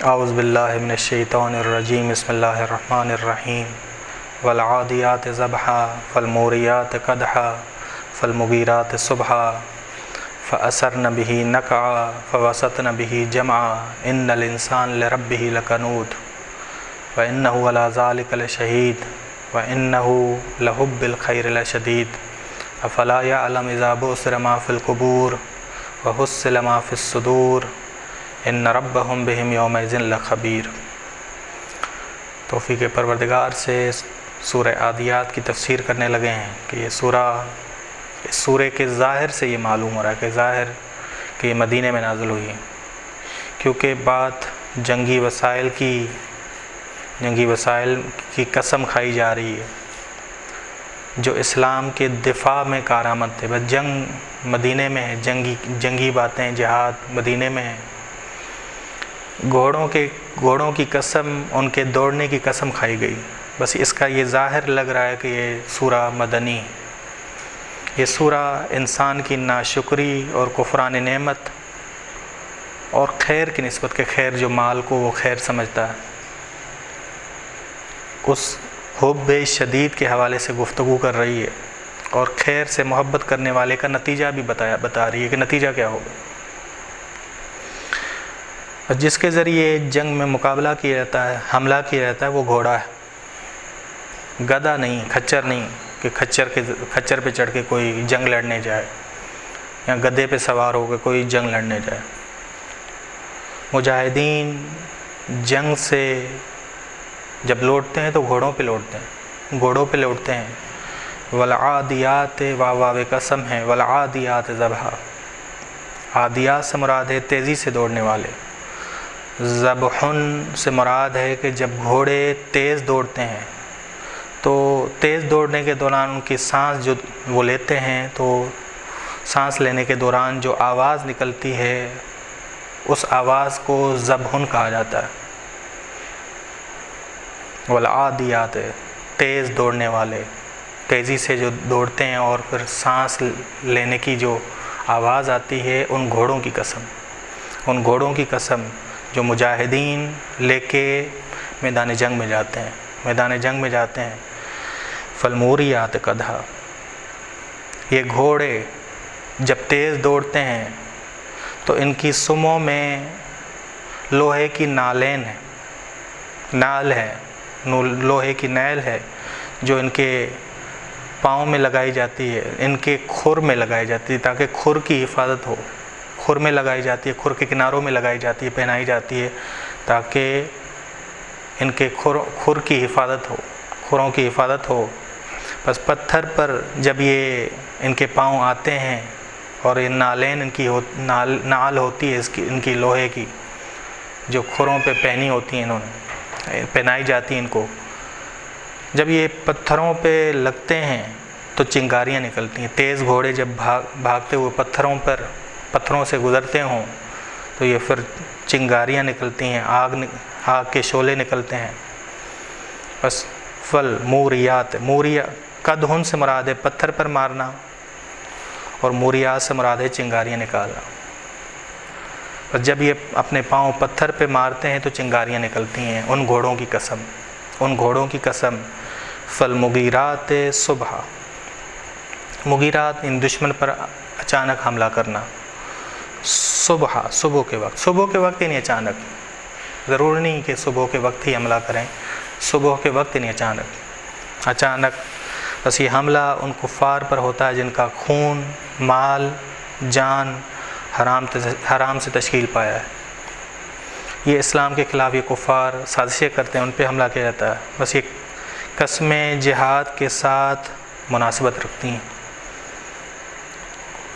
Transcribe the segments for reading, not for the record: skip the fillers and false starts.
اعوذ باللہ من الشیطان الرجیم بسم اللہ الرحمن الرحیم والعادیات ضبحا فالموریات قدحا فالمغیرات صبحا فأثرن به نقعا فوسطن به جمعا ان الانسان لربہ لکنود وانہ علی ذلک لشہید وانہ لحب الخیر لشدید افلا یعلم اذا بعثر ما فی القبور وحصل ما فی الصدور ان ربہم بہم یومئذ لخبیر۔ توفیق پروردگار سے سورہ عادیات کی تفسیر کرنے لگے ہیں کہ یہ سورہ کے ظاہر سے یہ معلوم ہو رہا ہے کہ ظاہر کہ یہ مدینے میں نازل ہوئی ہے، کیونکہ بات جنگی وسائل کی قسم کھائی جا رہی ہے جو اسلام کے دفاع میں کارآمد تھے۔ بس جنگ مدینے میں ہے، جنگی باتیں جہاد مدینے میں ہے۔ گھوڑوں کی قسم، ان کے دوڑنے کی قسم کھائی گئی۔ بس اس کا یہ ظاہر لگ رہا ہے کہ یہ سورہ مدنی ہے۔ یہ سورہ انسان کی ناشکری اور کفران نعمت اور خیر کی نسبت کے خیر جو مال کو وہ خیر سمجھتا ہے، اس حب شدید کے حوالے سے گفتگو کر رہی ہے اور خیر سے محبت کرنے والے کا نتیجہ بھی بتا رہی ہے کہ نتیجہ کیا ہوگا۔ جس کے ذریعے جنگ میں مقابلہ کیا جاتا ہے، حملہ کیا جاتا ہے، وہ گھوڑا ہے، گدھا نہیں، کھچر نہیں کہ کھچر پہ چڑھ کے کوئی جنگ لڑنے جائے یا گدھے پہ سوار ہو کے کوئی جنگ لڑنے جائے۔ مجاہدین جنگ سے جب لوٹتے ہیں تو گھوڑوں پہ لوٹتے ہیں۔ والعادیات واو قسم ہے، والعادیات ضبحا۔ عادیات سے مراد ہے تیزی سے دوڑنے والے، ذبحن سے مراد ہے کہ جب گھوڑے تیز دوڑتے ہیں تو تیز دوڑنے کے دوران ان کی سانس جو وہ لیتے ہیں تو سانس لینے کے دوران جو آواز نکلتی ہے اس آواز کو ذبحن کہا جاتا ہے۔ والعادیات تیز دوڑنے والے، تیزی سے جو دوڑتے ہیں اور پھر سانس لینے کی جو آواز آتی ہے، ان گھوڑوں کی قسم جو مجاہدین لے کے میدان جنگ میں جاتے ہیں۔ فالموریات قدحا۔ یہ گھوڑے جب تیز دوڑتے ہیں تو ان کی سموں میں لوہے کی نال ہے، لوہے کی نیل ہے جو ان کے پاؤں میں لگائی جاتی ہے، ان کے کھر میں لگائی جاتی ہے تاکہ کھر کی حفاظت ہو۔ کھر میں لگائی جاتی ہے، کھر کے کناروں میں لگائی جاتی ہے، پہنائی جاتی ہے تاکہ ان کے کھر کی حفاظت ہو، کھروں کی حفاظت ہو۔ بس پتھر پر جب یہ ان کے پاؤں آتے ہیں اور یہ نالین ان کی نال ہوتی ہے ان کی لوہے کی جو کھروں پہ پہنی ہوتی ہیں، انہوں نے پہنائی جاتی ہیں ان کو، جب یہ پتھروں پہ لگتے ہیں تو چنگاریاں نکلتی ہیں۔ تیز گھوڑے جب بھاگتے ہوئے پتھروں سے گزرتے ہوں تو یہ پھر چنگاریاں نکلتی ہیں، آگ کے شعلے نکلتے ہیں۔ بس فالموریات، قدحن سے مراد ہے پتھر پر مارنا اور موریات سے مراد ہے چنگاریاں نکالنا۔ بس جب یہ اپنے پاؤں پتھر پہ مارتے ہیں تو چنگاریاں نکلتی ہیں۔ ان گھوڑوں کی قسم فالمغیرات صبحا۔ مغیرات ان دشمن پر اچانک حملہ کرنا، صبح کے وقت ہی نہیں، اچانک، ضرور نہیں کہ صبح کے وقت ہی حملہ کریں، صبح کے وقت ہی نہیں، اچانک بس یہ حملہ ان کفار پر ہوتا ہے جن کا خون، مال، جان حرام سے تشکیل پایا ہے۔ یہ اسلام کے خلاف یہ کفار سازشیں کرتے ہیں، ان پہ حملہ کیا جاتا ہے۔ بس یہ قسمیں جہاد کے ساتھ مناسبت رکھتی ہیں۔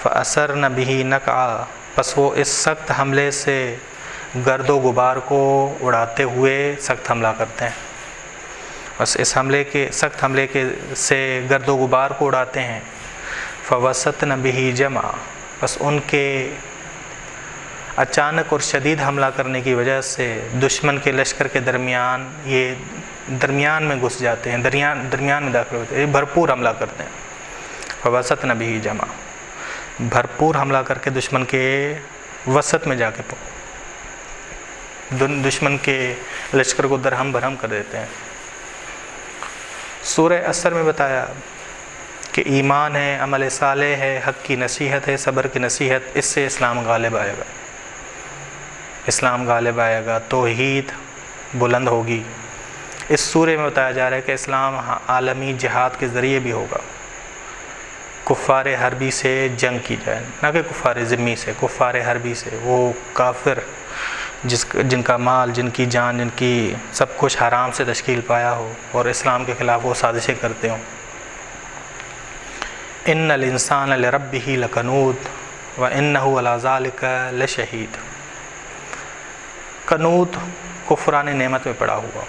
فَأَثَرْنَ بِهِ نَقْعًا، پس وہ اس سخت حملے سے گرد و غبار کو اڑاتے ہوئے سخت حملہ کرتے ہیں۔ بس اس سخت حملے سے گرد و غبار کو اڑاتے ہیں۔ فَوَسَطْنَ بِهِ جَمْعًا، بس ان کے اچانک اور شدید حملہ کرنے کی وجہ سے دشمن کے لشکر کے درمیان میں گھس جاتے ہیں، درمیان میں داخل ہوتے ہیں، بھرپور حملہ کرتے ہیں۔ فَوَسَطْنَ بِهِ جَمْعًا، بھرپور حملہ کر کے دشمن کے وسط میں جا کے دشمن کے لشکر کو درہم برہم کر دیتے ہیں۔ سورہ عصر میں بتایا کہ ایمان ہے، عمل صالح ہے، حق کی نصیحت ہے، صبر کی نصیحت، اس سے اسلام غالب آئے گا، اسلام غالب آئے گا، توحید بلند ہوگی۔ اس سورہ میں بتایا جا رہا ہے کہ اسلام عالمی جہاد کے ذریعے بھی ہوگا، کفار حربی سے جنگ کی جائے، نہ کہ کفار ذمی سے، کفار حربی سے، وہ کافر جن کا مال، جن کی جان، جن کی سب کچھ حرام سے تشکیل پایا ہو اور اسلام کے خلاف وہ سازشیں کرتے ہوں۔ ان الانسان لربہ لکنود وانہ علی ذلک لشہید۔ کنود کفران نعمت میں پڑا ہوا،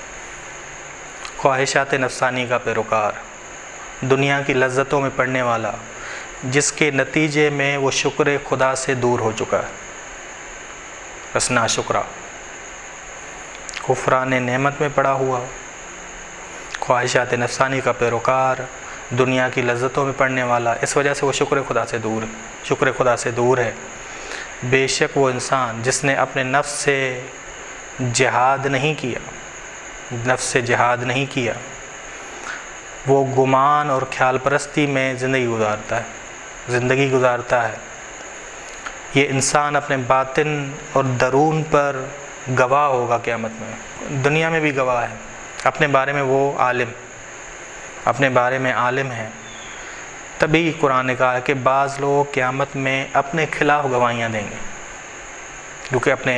خواہشات نفسانی کا پیروکار، دنیا کی لذتوں میں پڑنے والا، جس کے نتیجے میں وہ شکر خدا سے دور ہو چکا ہے، بس ناشکرا، کفران نعمت میں پڑا ہوا، خواہشات نفسانی کا پیروکار، دنیا کی لذتوں میں پڑنے والا، اس وجہ سے وہ شکر خدا سے دور ہے۔ بے شک وہ انسان جس نے اپنے نفس سے جہاد نہیں کیا، وہ گمان اور خیال پرستی میں زندگی گزارتا ہے۔ یہ انسان اپنے باطن اور درون پر گواہ ہوگا قیامت میں، دنیا میں بھی گواہ ہے، اپنے بارے میں وہ عالم ہے۔ تبھی قرآن نے کہا کہ بعض لوگ قیامت میں اپنے خلاف گواہیاں دیں گے، کیونکہ اپنے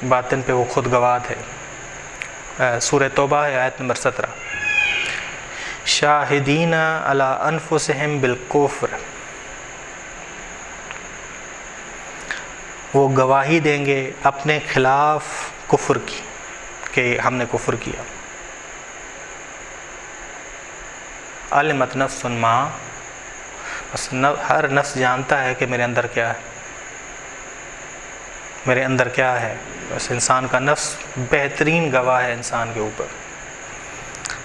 باطن پہ وہ خود گواہ تھے۔ سورہ توبہ ہے، آیت نمبر 17۔ شاہدین علی انفسہم بالکفر، وہ گواہی دیں گے اپنے خلاف کفر کی کہ ہم نے کفر کیا۔ علمت نفس ما، بس ہر نفس جانتا ہے کہ میرے اندر کیا ہے، بس انسان کا نفس بہترین گواہ ہے انسان کے اوپر۔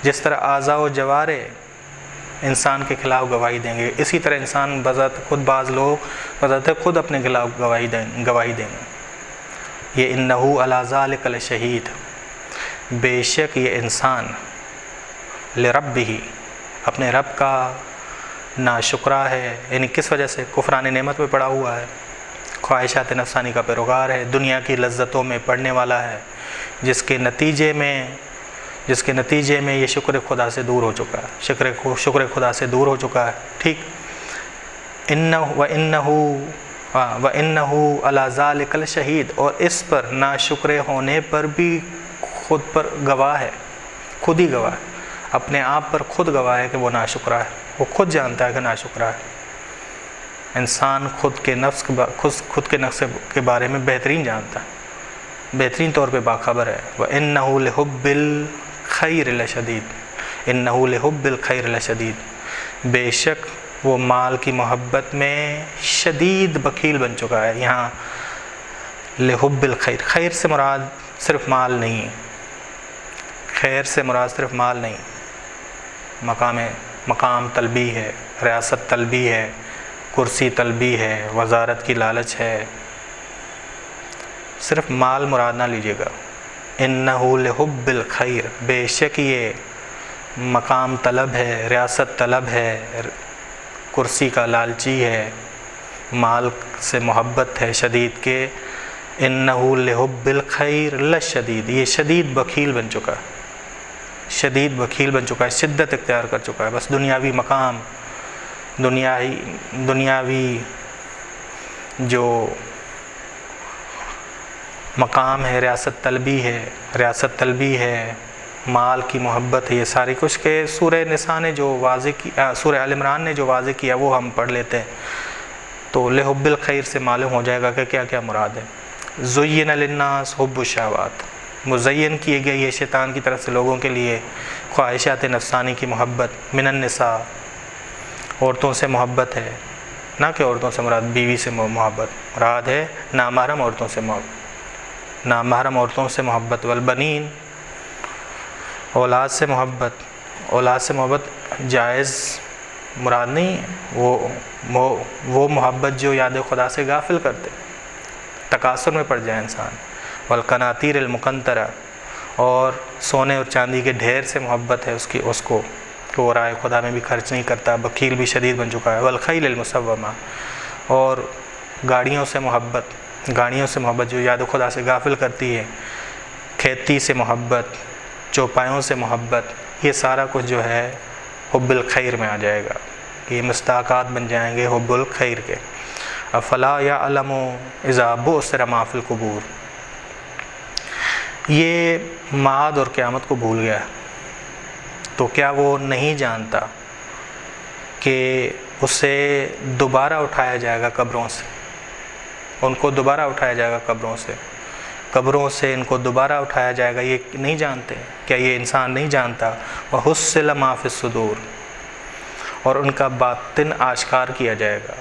جس طرح اعضاء و جوارح انسان کے خلاف گواہی دیں گے، اسی طرح انسان بذات خود، بعض لوگ بذات خود اپنے خلاف گواہی دیں گے۔ یہ انہ علی ذلک لشہید، بے شک یہ انسان لربہ، اپنے رب کا ناشکرا ہے، یعنی کس وجہ سے؟ کفران نعمت میں پڑا ہوا ہے، خواہشات نفسانی کا پیروکار ہے، دنیا کی لذتوں میں پڑنے والا ہے، جس کے نتیجے میں یہ شکر خدا سے دور ہو چکا ہے، شکر خدا سے دور ہو چکا ہے۔ ٹھیک، وَإِنَّهُ عَلَى ذَلِكَ لَشَهِيدٌ، اور اس پر ناشکر ہونے پر بھی خود پر گواہ ہے، خود ہی گواہ ہے، اپنے آپ پر خود گواہ ہے کہ وہ ناشکرا ہے، وہ خود جانتا ہے کہ ناشکرا ہے۔ انسان خود کے نفس کے بارے میں بہترین جانتا ہے، بہترین طور پہ باخبر ہے۔ وَإِنَّهُ لِحُبِّ الْخَيْرِ لَشَدِيدٌ، إِنَّهُ لِحُبِّ الْخَيْرِ لَشَدِيدٌ، بے شک وہ مال کی محبت میں شدید بخیل بن چکا ہے۔ یہاں لِحُبِّ الْخَيْرِ، خیر سے مراد صرف مال نہیں، خیر سے مراد صرف مال نہیں، مقام طلبی ہے، ریاست طلبی ہے، کرسی طلبی ہے، وزارت کی لالچ ہے، صرف مال مراد نہ لیجیے گا۔ انہ لحب الخیر، بے شک یہ مقام طلب ہے، ریاست طلب ہے، کرسی کا لالچی ہے، مال سے محبت ہے شدید کے۔ انہ لحب الخیر لشدید، یہ شدید بخیل بن چکا ہے، شدید بخیل بن چکا ہے، شدت اختیار کر چکا ہے، بس دنیاوی مقام، دنیاوی جو مقام ہے، ریاست طلبی ہے، مال کی محبت ہے، یہ ساری کچھ کہ سورہ نساء نے جو واضح کیا، سورہ آل عمران نے جو واضح کیا وہ ہم پڑھ لیتے ہیں تو لحب الخیر سے معلوم ہو جائے گا کہ کیا کیا مراد ہے۔ زین للناس حب الشہوات، مزین کیے گئے یہ شیطان کی طرف سے لوگوں کے لیے خواہشات نفسانی کی محبت، من النساء، عورتوں سے محبت ہے، نہ کہ عورتوں سے مراد بیوی سے محبت، مراد ہے نامحرم عورتوں سے محبت، نامحرم عورتوں سے محبت، والبنین، اولاد سے محبت جائز مراد نہیں ہے، وہ محبت جو یاد خدا سے غافل کرتے، تکاثر میں پڑ جائے انسان، والقناطیر المقنطرہ، اور سونے اور چاندی کے ڈھیر سے محبت ہے اس کو کہ وہ رائے خدا میں بھی خرچ نہیں کرتا، بخیل بھی شدید بن چکا ہے۔ والخیل المسومہ، اور گاڑیوں سے محبت جو یاد خدا سے غافل کرتی ہے، کھیتی سے محبت، چوپایوں سے محبت، یہ سارا کچھ جو ہے حب الخیر میں آ جائے گا، یہ مستحقات بن جائیں گے حب الخیر کے۔ افلا یعلم اذا بعثر ما فی القبور، یہ معاد اور قیامت کو بھول گیا، تو کیا وہ نہیں جانتا کہ اسے دوبارہ اٹھایا جائے گا قبروں سے، ان کو دوبارہ اٹھایا جائے گا قبروں سے ان کو دوبارہ اٹھایا جائے گا، یہ نہیں جانتے؟ کیا یہ انسان نہیں جانتا؟ وَحُصِّلَ مَا فِي الصُّدُورِ، اور ان کا باطن آشکار کیا جائے گا،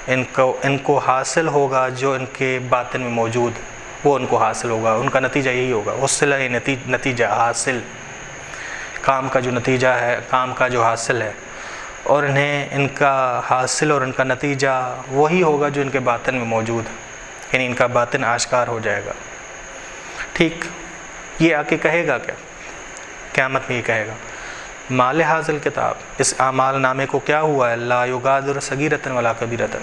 ان کو حاصل ہوگا جو ان کے باطن میں موجود، وہ ان کو حاصل ہوگا، ان کا نتیجہ یہی ہوگا۔ حُصِّلَ نتیجہ حاصل، کام کا جو نتیجہ ہے، کام کا جو حاصل ہے، اور انہیں ان کا حاصل اور ان کا نتیجہ وہی ہوگا جو ان کے باطن میں موجود ہے، یعنی ان کا باطن آشکار ہو جائے گا۔ ٹھیک، یہ آ کے کہے گا کیا؟ قیامت میں یہ کہے گا مال حاصل کتاب، اس اعمال نامے کو کیا ہوا ہے؟ لا یغادر صغیرۃ ولا کبیرۃ،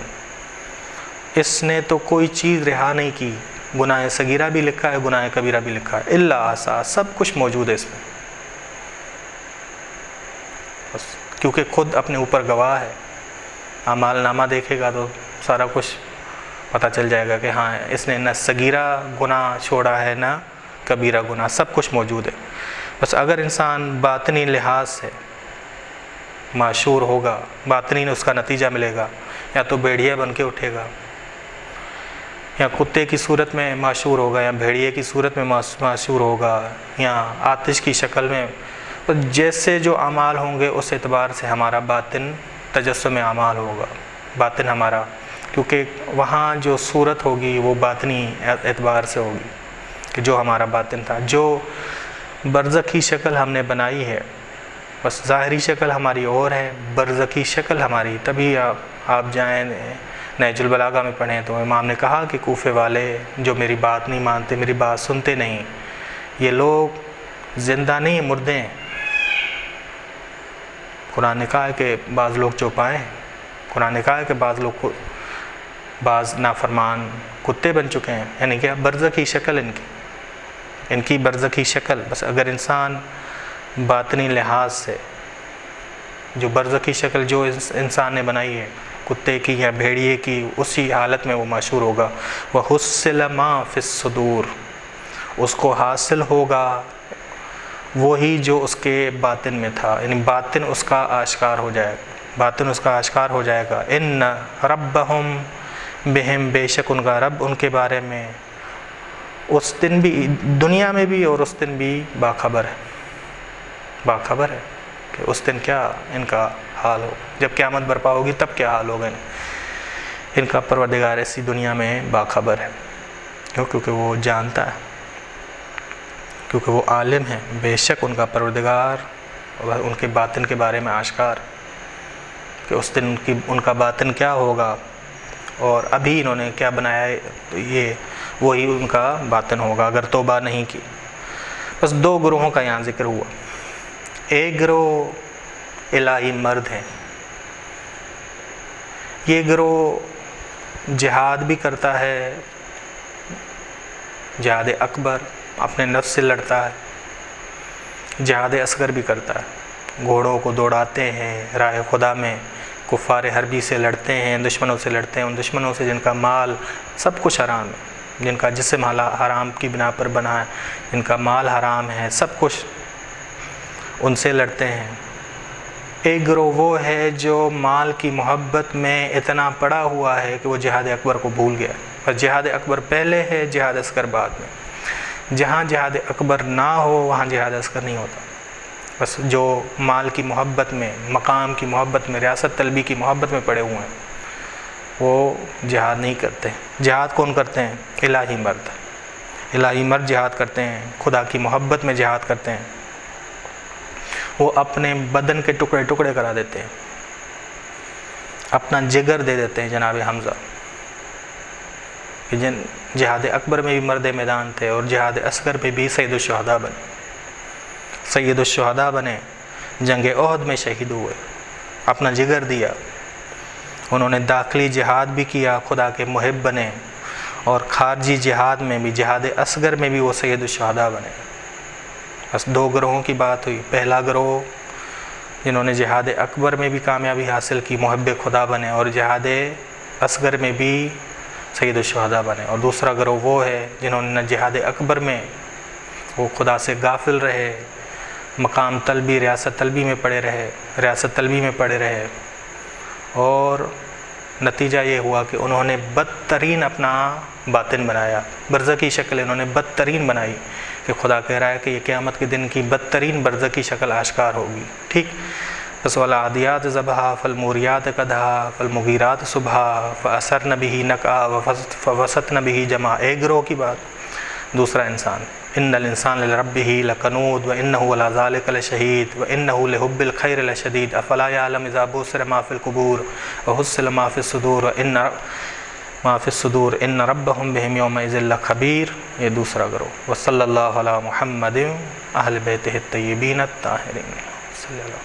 اس نے تو کوئی چیز رہا نہیں کی، گناہ صغیرہ بھی لکھا ہے، گناہ کبیرہ بھی لکھا ہے، الا احصاها، سب کچھ موجود ہے اس میں، بس کیونکہ خود اپنے اوپر گواہ ہے، اعمال نامہ دیکھے گا تو سارا کچھ پتہ چل جائے گا کہ ہاں اس نے نہ صغیرہ گناہ چھوڑا ہے نہ کبیرہ گناہ، سب کچھ موجود ہے۔ بس اگر انسان باطنی لحاظ سے معشور ہوگا، باطنی اس کا نتیجہ ملے گا، یا تو بھیڑیا بن کے اٹھے گا، یا کتے کی صورت میں معشور ہوگا، یا بھیڑیے کی صورت میں معشور ہوگا، یا آتش کی شکل میں، جیسے جو اعمال ہوں گے اس اعتبار سے ہمارا باطن تجسم اعمال ہوگا، باطن ہمارا، کیونکہ وہاں جو صورت ہوگی وہ باطنی اعتبار سے ہوگی کہ جو ہمارا باطن تھا، جو برزخی شکل ہم نے بنائی ہے، بس ظاہری شکل ہماری اور ہے، برزخی شکل ہماری، تبھی آپ جائیں نہج البلاغہ میں پڑھیں تو امام نے کہا کہ کوفے والے جو میری بات نہیں مانتے، میری بات سنتے نہیں، یہ لوگ زندہ نہیں مردے ہیں۔ قرآن نے کہا ہے کہ بعض لوگ چوپائے ہیں، قرآن نے کہا ہے کہ بعض نافرمان کتے بن چکے ہیں، یعنی کہ برزخی شکل ان کی برزخی شکل، بس اگر انسان باطنی لحاظ سے جو برزخی شکل جو انسان نے بنائی ہے کتے کی یا بھیڑیے کی، اسی حالت میں وہ معشور ہوگا۔ وَحُصِّلَ مَا فِي الصُّدُورِ، اس کو حاصل ہوگا وہی جو اس کے باطن میں تھا، یعنی باطن اس کا آشکار ہو جائے گا، باطن اس کا آشکار ہو جائے گا۔ ان ربہم بہم، بے شک ان کا رب ان کے بارے میں اس دن بھی، دنیا میں بھی اور اس دن بھی باخبر ہے کہ اس دن کیا ان کا حال ہو، جب قیامت برپا ہوگی تب کیا حال ہوگا ان کا۔ پروردگار ایسی دنیا میں باخبر ہے، کیونکہ وہ جانتا ہے، کیونکہ وہ عالم ہے، بے شک ان کا پروردگار ان کے باطن کے بارے میں آشکار کہ اس دن ان کا باطن کیا ہوگا، اور ابھی انہوں نے کیا بنایا ہے، تو یہ وہی ان کا باطن ہوگا اگر توبہ نہیں کی۔ بس دو گروہوں کا یہاں ذکر ہوا، ایک گروہ الہی مرد ہیں، یہ گروہ جہاد بھی کرتا ہے، جہاد اکبر اپنے نفس سے لڑتا ہے، جہاد اصغر بھی کرتا ہے، گھوڑوں کو دوڑاتے ہیں راہ خدا میں، کفار حربی سے لڑتے ہیں، دشمنوں سے لڑتے ہیں، ان دشمنوں سے جن کا مال سب کچھ حرام ہے، جن کا جسم حرام کی بنا پر بنا ہے، جن کا مال حرام ہے، سب کچھ ان سے لڑتے ہیں۔ ایک گروہ وہ ہے جو مال کی محبت میں اتنا پڑا ہوا ہے کہ وہ جہاد اکبر کو بھول گیا، اور جہاد اکبر پہلے ہے، جہاد اصغر بعد میں۔ جہاں جہاد اکبر نہ ہو وہاں جہاد اصغر نہیں ہوتا۔ بس جو مال کی محبت میں، مقام کی محبت میں، ریاست طلبی کی محبت میں پڑے ہوئے ہیں وہ جہاد نہیں کرتے۔ جہاد کون کرتے ہیں؟ الہی مرد جہاد کرتے ہیں، خدا کی محبت میں جہاد کرتے ہیں، وہ اپنے بدن کے ٹکڑے ٹکڑے کرا دیتے ہیں، اپنا جگر دے دیتے ہیں جناب حمزہ، کہ جن جہاد اکبر میں بھی مرد میدان تھے اور جہاد اصغر میں بھی سید الشہداء بنے. سید الشہداء بنے، جنگ احد میں شہید ہوئے، اپنا جگر دیا. انہوں نے داخلی جہاد بھی کیا، خدا کے محب بنے، اور خارجی جہاد میں بھی، جہاد اصغر میں بھی وہ سید الشہداء بنے. بس دو گروہوں کی بات ہوئی. پہلا گروہ جنہوں نے جہاد اکبر میں بھی کامیابی حاصل کی، محب خدا بنے، اور جہاد اصغر میں بھی سید الشہداء بنے. اور دوسرا گروہ وہ ہے جنہوں نے جہاد اکبر میں وہ خدا سے غافل رہے، مقام طلبی، ریاست طلبی میں پڑے رہے، اور نتیجہ یہ ہوا کہ انہوں نے بدترین اپنا باطن بنایا، برزخی شکل انہوں نے بدترین بنائی، کہ خدا کہہ رہا ہے کہ یہ قیامت کے دن کی بدترین برزخی شکل آشکار ہوگی. ٹھیک. بس والعادیات ضبحا فالموریات قدحا فالمغیرات صبحا فاثرن بہ نقعا فوسطن بہ جمعا. ایک گروہ کی بات. دوسرا انسان، ان الانسان لربہ لکنود وانہ علی ذلک لشہید وانہ لحب الخیر لشدید افلا یعلم اذا بؤثر ما فی القبور وحصل ما فی الصدور ان ربہم بہم یومئذ لخبیر. یہ دوسرا گروہ. وصلی اللہ علی محمد اہل بیتہ الطیبین الطاہرین. صلی اللہ